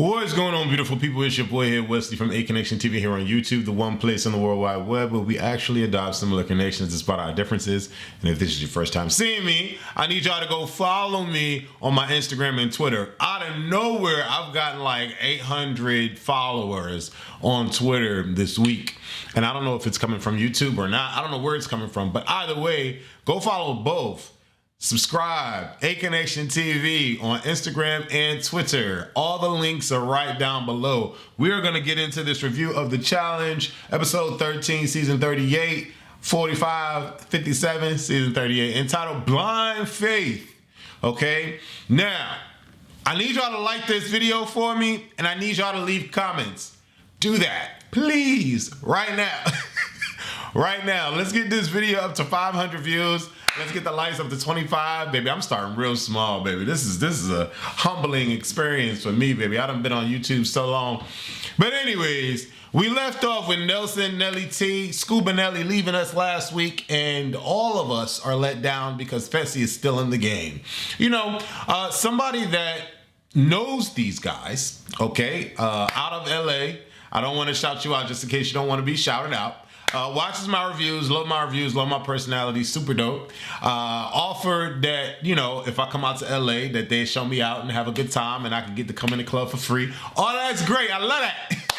What's going on, beautiful people? It's your boy here, Wesley from A Connection TV here on YouTube, the one place on the World Wide Web where we actually adopt similar connections despite our differences. And if this is your first time seeing me, I need y'all to go follow me on my Instagram and Twitter. Out of nowhere, I've gotten like 800 followers on Twitter this week. And I don't know if it's coming from YouTube or not. I don't know where it's coming from, but either way, go follow both. Subscribe, A Connection TV on Instagram and Twitter. All the links are right down below. We are going to get into this review of The Challenge, episode 13, season 38, 45, 57, season 38, entitled Blind Faith. Okay? Now, I need y'all to like this video for me, and I need y'all to leave comments. Do that, please, right now. Right now, let's get this video up to 500 views. Let's get the likes up to 25, baby. I'm starting real small, baby. This is a humbling experience for me, baby. I done been on YouTube so long. But anyways, we left off with Nelson, Nelly T, Scuba Nelly leaving us last week, and all of us are let down because Fessy is still in the game. You know, somebody that knows these guys, okay, out of LA. I don't want to shout you out just in case you don't want to be shouted out. Watches my reviews, love my personality, super dope. Offered that, you know, if I come out to LA, that they show me out and have a good time and I can get to come in the club for free. Oh, that's great. I love that.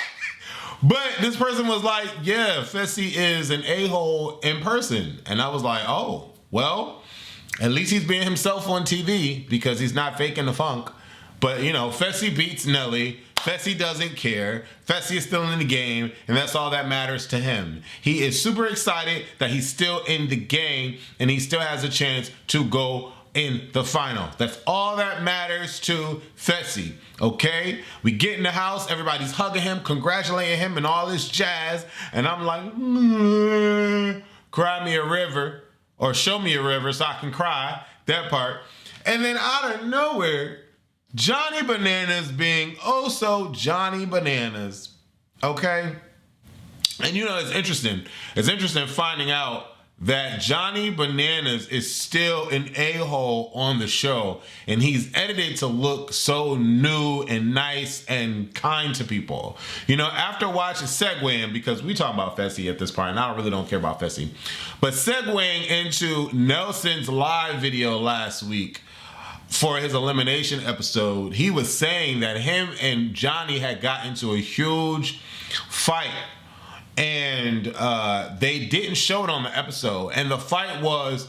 But this person was like, yeah, Fessy is an a-hole in person. And I was like, oh, well, at least he's being himself on TV because he's not faking the funk. But, you know, Fessy beats Nelly. Fessy doesn't care. Fessy is still in the game, and that's all that matters to him. He is super excited that he's still in the game, and he still has a chance to go in the final. That's all that matters to Fessy, okay? We get in the house, everybody's hugging him, congratulating him, and all this jazz, and I'm like, cry me a river, or show me a river so I can cry, that part. And then out of nowhere, Johnny Bananas being oh so Johnny Bananas, okay? And you know, it's interesting. It's interesting finding out that Johnny Bananas is still an a-hole on the show, and he's edited to look so new and nice and kind to people. You know, after watching segueing, because we talk about Fessy at this point, and I really don't care about Fessy, but segueing into Nelson's live video last week, for his elimination episode, he was saying that him and Johnny had got into a huge fight, and they didn't show it on the episode. And the fight was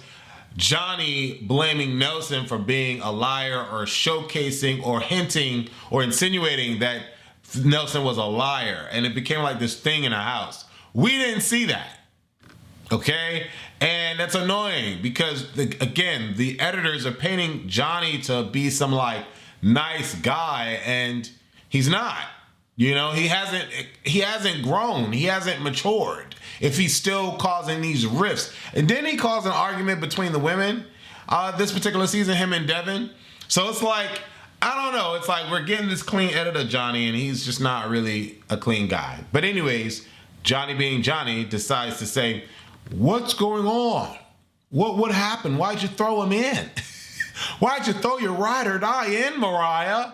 Johnny blaming Nelson for being a liar, or showcasing or hinting or insinuating that Nelson was a liar, and it became like this thing in the house. We didn't see that. Okay? And that's annoying because, again, the editors are painting Johnny to be some, like, nice guy, and he's not. You know, he hasn't grown. He hasn't matured if he's still causing these rifts. And then he caused an argument between the women this particular season, him and Devin. So it's like, I don't know. It's like we're getting this clean edit of Johnny, and he's just not really a clean guy. But anyways, Johnny being Johnny decides to say, what's going on? What happened? Why'd you throw him in? Why'd you throw your ride or die in, Mariah?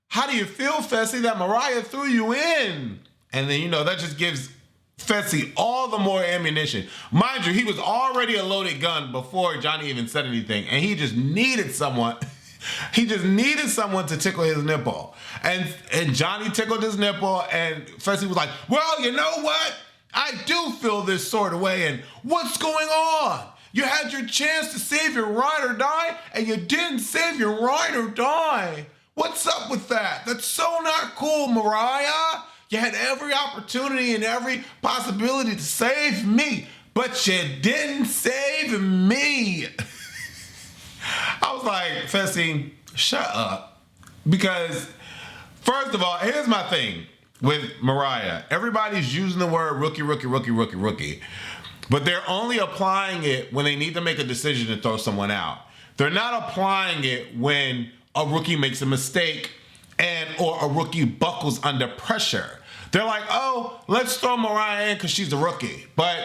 How do you feel, Fessy, that Mariah threw you in? And then, you know, that just gives Fessy all the more ammunition. Mind you, he was already a loaded gun before Johnny even said anything, and he just needed someone. He just needed someone to tickle his nipple. And Johnny tickled his nipple, and Fessy was like, well, you know what? I do feel this sort of way, and what's going on? You had your chance to save your ride or die, and you didn't save your ride or die. What's up with that? That's so not cool, Mariah. You had every opportunity and every possibility to save me, but you didn't save me. I was like, Fessy, shut up. Because, first of all, here's my thing with Mariah. Everybody's using the word rookie. But they're only applying it when they need to make a decision to throw someone out. They're not applying it when a rookie makes a mistake or a rookie buckles under pressure. They're like, oh, let's throw Mariah in because she's a rookie. But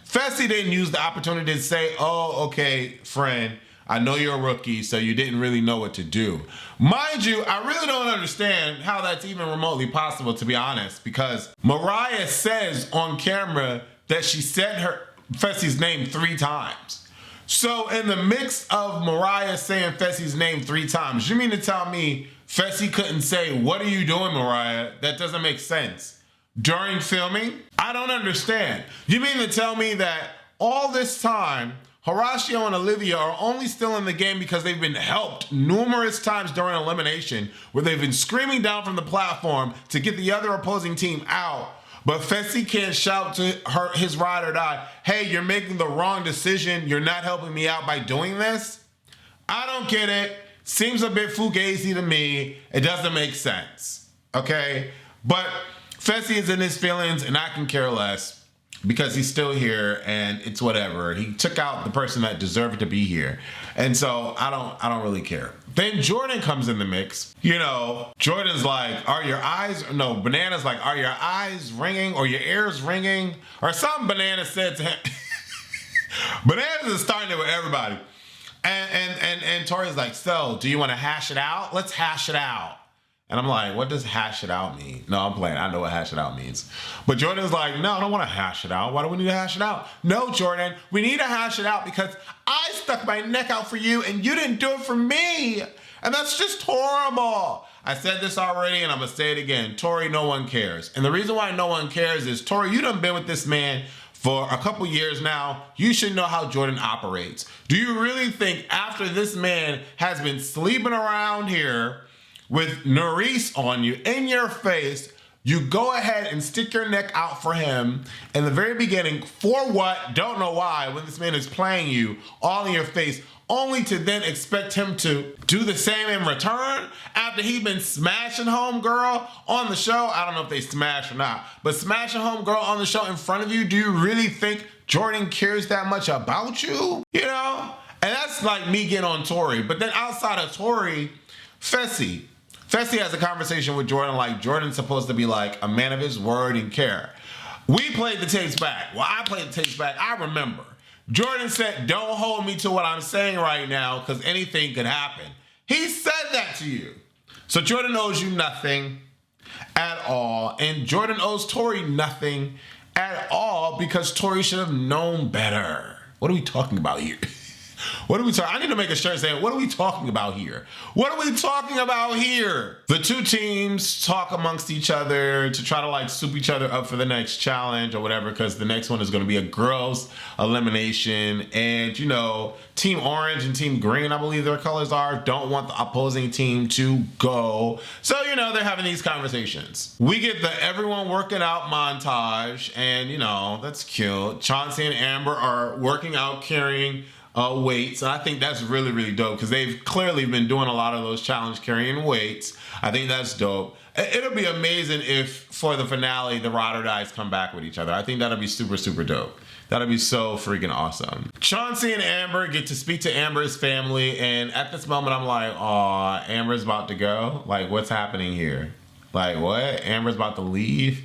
Fessy didn't use the opportunity to say, oh, okay, friend, I know you're a rookie, so you didn't really know what to do. Mind you, I really don't understand how that's even remotely possible, to be honest, because Mariah says on camera that she said Fessy's name 3 times. So in the mix of Mariah saying Fessy's name 3 times, you mean to tell me Fessy couldn't say, "What are you doing, Mariah?" That doesn't make sense. During filming? I don't understand. You mean to tell me that all this time, Horacio and Olivia are only still in the game because they've been helped numerous times during elimination, where they've been screaming down from the platform to get the other opposing team out, but Fessy can't shout to his ride or die, "Hey, you're making the wrong decision. You're not helping me out by doing this"? I don't get it. Seems a bit fugazi to me. It doesn't make sense, okay? But Fessy is in his feelings, and I can care less because he's still here, and it's whatever. He took out the person that deserved to be here, and so I don't really care. Then Jordan comes in the mix. You know, Jordan's like, Banana's like, "Are your eyes ringing or your ears ringing?" Or something Banana said to him. Bananas is starting it with everybody. And Tori's like, "So, do you want to hash it out? Let's hash it out." And I'm like, what does hash it out mean? No, I'm playing. I know what hash it out means. But Jordan's like, "No, I don't want to hash it out. Why do we need to hash it out?" "No, Jordan, we need to hash it out because I stuck my neck out for you and you didn't do it for me. And that's just horrible." I said this already and I'm going to say it again. Tori, no one cares. And the reason why no one cares is, Tori, you done been with this man for a couple years now. You should know how Jordan operates. Do you really think after this man has been sleeping around here with Nurys on you, in your face, you go ahead and stick your neck out for him in the very beginning? For what? Don't know why, when this man is playing you all in your face, only to then expect him to do the same in return after he's been smashing homegirl on the show? I don't know if they smash or not, but smashing homegirl on the show in front of you. Do you really think Jordan cares that much about you? You know? And that's like me getting on Tori. But then outside of Tori, Fessy has a conversation with Jordan like Jordan's supposed to be like a man of his word and care. We played the tapes back. Well, I played the tapes back. I remember. Jordan said, "Don't hold me to what I'm saying right now because anything could happen." He said that to you. So Jordan owes you nothing at all. And Jordan owes Tori nothing at all because Tori should have known better. What are we talking about here? What are we talking? I need to make a shirt saying, "What are we talking about here? What are we talking about here?" The two teams talk amongst each other to try to like soup each other up for the next challenge or whatever, because the next one is going to be a girls elimination. And you know, Team Orange and Team Green, I believe their colors are, don't want the opposing team to go. So, you know, they're having these conversations. We get the everyone working out montage, and you know, that's cute. Chauncey and Amber are working out, carrying weights. And I think that's really, really dope because they've clearly been doing a lot of those challenge carrying weights. I think that's dope. It'll be amazing if for the finale, the ride or dies come back with each other. I think that'll be super, super dope. That'll be so freaking awesome. Chauncey and Amber get to speak to Amber's family. And at this moment, I'm like, "Aw, Amber's about to go? Like, what's happening here? Like, what? Amber's about to leave?"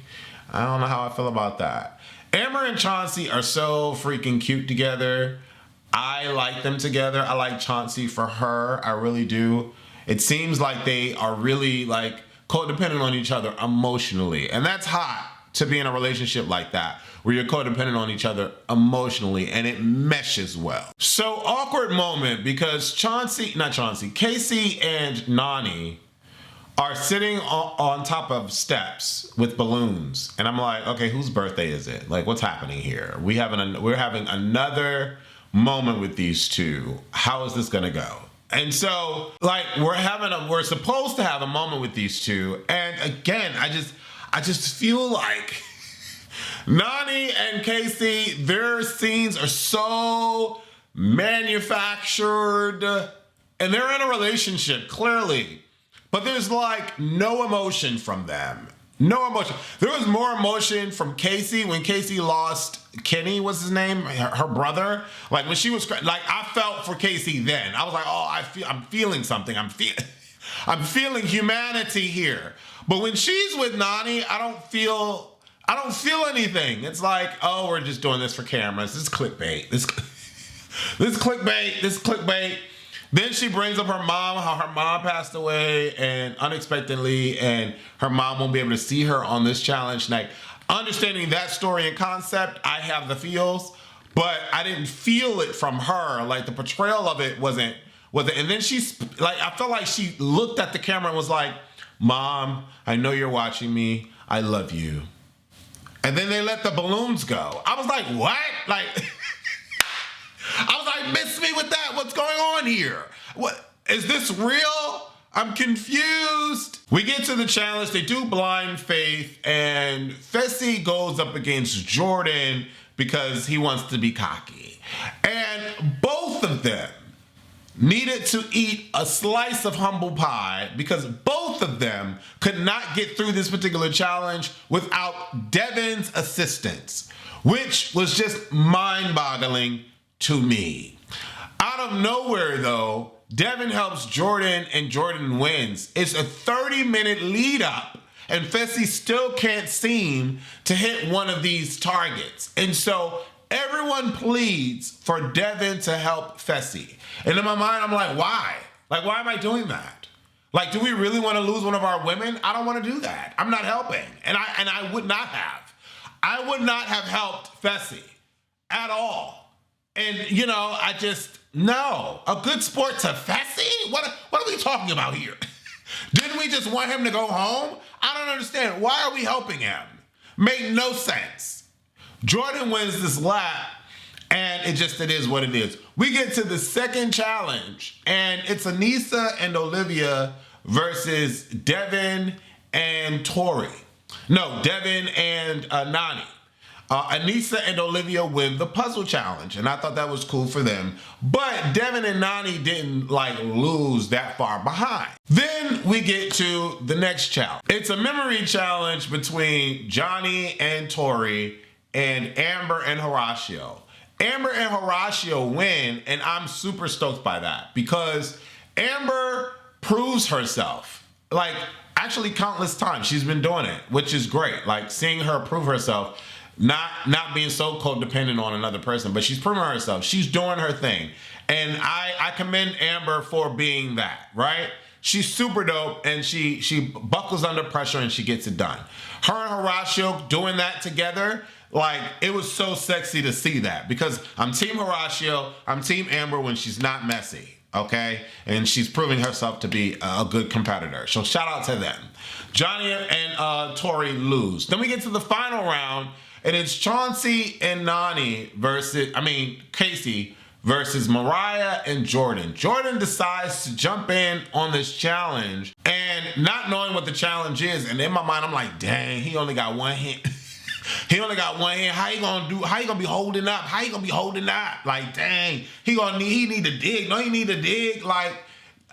I don't know how I feel about that. Amber and Chauncey are so freaking cute together. I like them together. I like Chauncey for her. I really do. It seems like they are really like codependent on each other emotionally. And that's hot to be in a relationship like that, where you're codependent on each other emotionally and it meshes well. So awkward moment because Casey and Nany are sitting on top of steps with balloons. And I'm like, okay, whose birthday is it? Like, what's happening here? We're having another moment with these two. How is this gonna go? And so, like, we're supposed to have a moment with these two. And again, I just feel like Nany and Casey, their scenes are so manufactured, and they're in a relationship, clearly. But there's like no emotion from them. No emotion. There was more emotion from Casey when Casey lost Kenny, what's his name? Her brother. Like when she was like, I felt for Casey then. I was like, oh, I'm feeling something. I'm feeling humanity here. But when she's with Nany, I don't feel anything. It's like, oh, we're just doing this for cameras. This is clickbait. This clickbait. Then she brings up her mom, how her mom passed away and unexpectedly, and her mom won't be able to see her on this challenge night. Understanding that story and concept, I have the feels, but I didn't feel it from her. Like the portrayal of it wasn't. And then she's like, I felt like she looked at the camera and was like, "Mom, I know you're watching me. I love you." And then they let the balloons go. I was like, what? Like, I was like, miss me with that. What's going on here? What is this real? I'm confused. We get to the challenge. They do blind faith, and Fessy goes up against Jordan because he wants to be cocky. And both of them needed to eat a slice of humble pie because both of them could not get through this particular challenge without Devin's assistance, which was just mind-boggling to me. Out of nowhere, though, Devin helps Jordan and Jordan wins. It's a 30-minute lead up and Fessy still can't seem to hit one of these targets. And so everyone pleads for Devin to help Fessy. And in my mind, I'm like, why? Like, why am I doing that? Like, do we really want to lose one of our women? I don't want to do that. I'm not helping. And I would not have. I would not have helped Fessy at all. And, you know, no. A good sport to Fessy? What are we talking about here? Didn't we just want him to go home? I don't understand. Why are we helping him? Made no sense. Jordan wins this lap, and it is what it is. We get to the second challenge, and it's Aneesa and Olivia versus Devin and Tori. No, Devin and Nany. Aneesa and Olivia win the puzzle challenge, and I thought that was cool for them. But Devin and Nany didn't lose that far behind. Then we get to the next challenge. It's a memory challenge between Johnny and Tori and Amber and Horacio. Amber and Horacio win, and I'm super stoked by that because Amber proves herself. Actually countless times she's been doing it, which is great. Seeing her prove herself. Not being so codependent on another person, but she's proving herself. She's doing her thing. And I commend Amber for being that, right? She's super dope, and she buckles under pressure and she gets it done. Her and Horacio doing that together, it was so sexy to see that because I'm Team Horacio, I'm Team Amber when she's not messy, okay? And she's proving herself to be a good competitor. So shout out to them. Johnny and Tori lose. Then we get to the final round, and it's Chauncey and Casey versus Mariah and Jordan. Jordan decides to jump in on this challenge and not knowing what the challenge is. And in my mind, I'm like, dang, he only got one hand. He only got one hand. How you gonna be holding up? How you gonna be holding up? Dang, he need to dig. No, he need to dig. I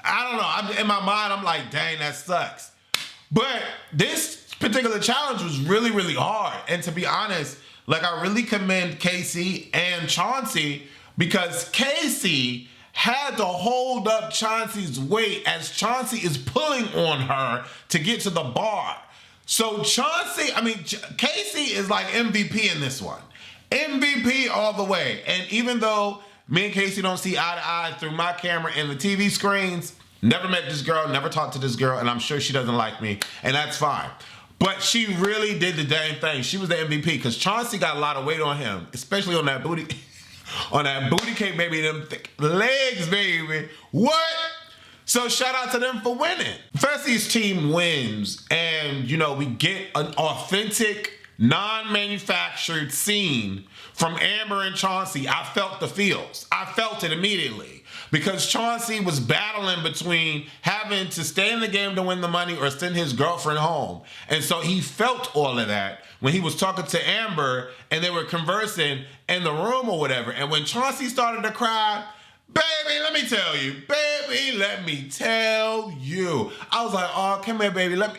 don't know. In my mind, I'm like, dang, that sucks. But this particular challenge was really, really hard. And to be honest, I really commend Casey and Chauncey because Casey had to hold up Chauncey's weight as Chauncey is pulling on her to get to the bar. So Casey is MVP in this one. MVP all the way. And even though me and Casey don't see eye to eye through my camera and the TV screens, never met this girl, never talked to this girl, and I'm sure she doesn't like me, and that's fine. But she really did the dang thing. She was the MVP because Chauncey got a lot of weight on him, especially on that booty, on that booty cake, baby, them thick legs, baby. What? So shout out to them for winning. Fessy's team wins, and we get an authentic, non-manufactured scene from Amber and Chauncey. I felt the feels. I felt it immediately. Because Chauncey was battling between having to stay in the game to win the money or send his girlfriend home. And so he felt all of that when he was talking to Amber and they were conversing in the room or whatever. And when Chauncey started to cry, baby, let me tell you. Baby, let me tell you. I was like, oh, come here, baby. Let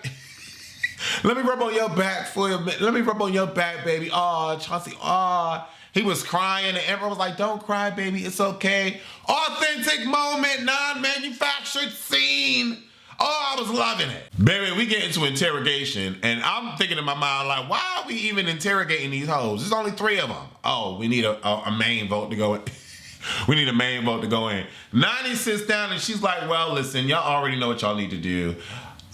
me rub on your back for a minute. Let me rub on your back, baby. Oh, Chauncey, oh. He was crying, and Amber was like, don't cry, baby, it's okay. Authentic moment, non-manufactured scene. Oh, I was loving it. Baby, we get into interrogation, and I'm thinking in my mind, why are we even interrogating these hoes? There's only 3 of them. Oh, we need a main vote to go in. We need a main vote to go in. Nany sits down and she's like, well, listen, y'all already know what y'all need to do.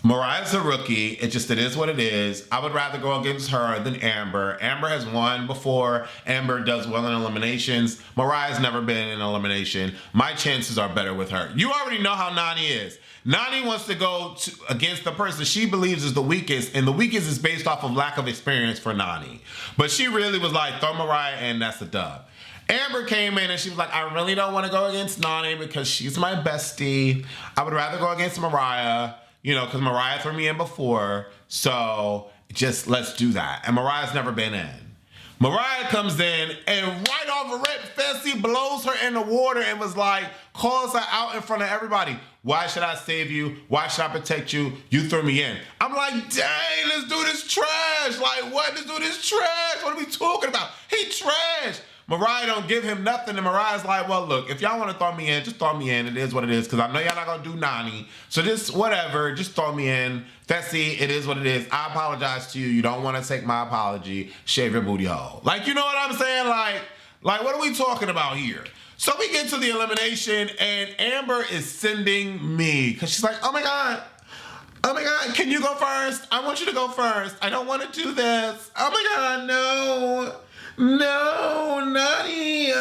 Mariah's a rookie. It is what it is. I would rather go against her than Amber. Amber has won before. Amber does well in eliminations. Mariah's never been in elimination. My chances are better with her. You already know how Nany is. Nany wants to go against the person she believes is the weakest, and the weakest is based off of lack of experience for Nany. But she really was like, throw Mariah in, that's a dub. Amber came in and she was like, I really don't want to go against Nany because she's my bestie. I would rather go against Mariah. You know, because Mariah threw me in before, so just let's do that. And Mariah's never been in. Mariah comes in and right off the rip, Fessy blows her in the water and was like, calls her out in front of everybody. Why should I save you? Why should I protect you? You threw me in. I'm like, dang, let's do this trash. Like, what? Let's do this trash. What are we talking about? He trash. Mariah don't give him nothing, and Mariah's like, well, look, if y'all want to throw me in, just throw me in. It is what it is, because I know y'all not going to do Nany. So just whatever, just throw me in. Fessy, it is what it is. I apologize to you. You don't want to take my apology. Shave your booty hole. Like, you know what I'm saying? Like, what are we talking about here? So we get to the elimination, and Amber is sending me, because she's like, oh my God, can you go first? I want you to go first. I don't want to do this. Oh my God, no. No, Nany,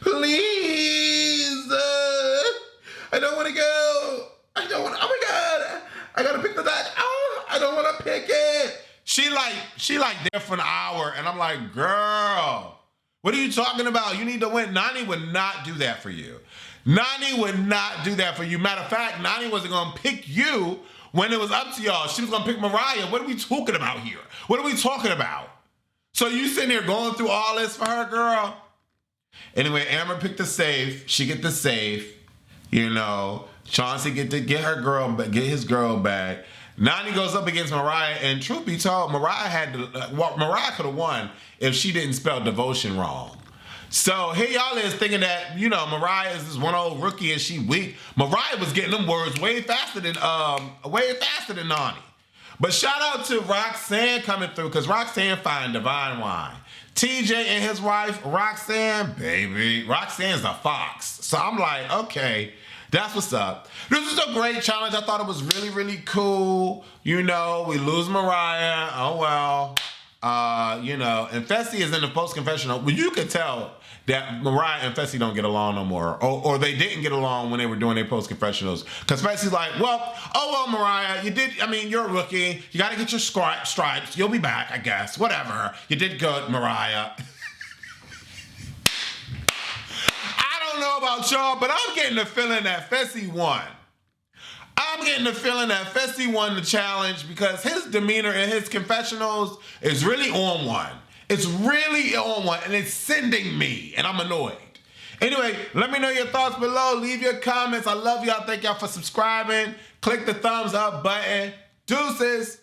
please. I don't want to go. I don't want to, oh my God. I got to pick the dog. Oh, I don't want to pick it. She like there for an hour, and I'm like, girl, what are you talking about? You need to win. Nany would not do that for you. Nany would not do that for you. Matter of fact, Nany wasn't going to pick you when it was up to y'all. She was going to pick Mariah. What are we talking about here? What are we talking about? So you sitting here going through all this for her, girl? Anyway, Amber picked the safe. She get the safe. You know, Chauncey get his girl back. Nany goes up against Mariah, and truth be told, Mariah could have won if she didn't spell devotion wrong. So here y'all is thinking that, you know, Mariah is this one old rookie and she weak. Mariah was getting them words way faster than Nany. But shout out to Roxanne coming through, because Roxanne find divine wine. TJ and his wife, Roxanne, baby. Roxanne's a fox. So I'm like, okay, that's what's up. This is a great challenge. I thought it was really, really cool. You know, we lose Mariah. Oh, well. You know, and Fessy is in the post-confessional. Well, you could tell that Mariah and Fessy don't get along no more. Or they didn't get along when they were doing their post-confessionals. Because Fessy's like, well, Mariah, you're a rookie. You got to get your stripes. You'll be back, I guess. Whatever. You did good, Mariah. I don't know about y'all, but I'm getting the feeling that Fessy won. I'm getting the feeling that Fessy won the challenge because his demeanor in his confessionals is really on one. It's really on one, and it's sending me, and I'm annoyed. Anyway, let me know your thoughts below. Leave your comments. I love y'all. Thank y'all for subscribing. Click the thumbs up button. Deuces.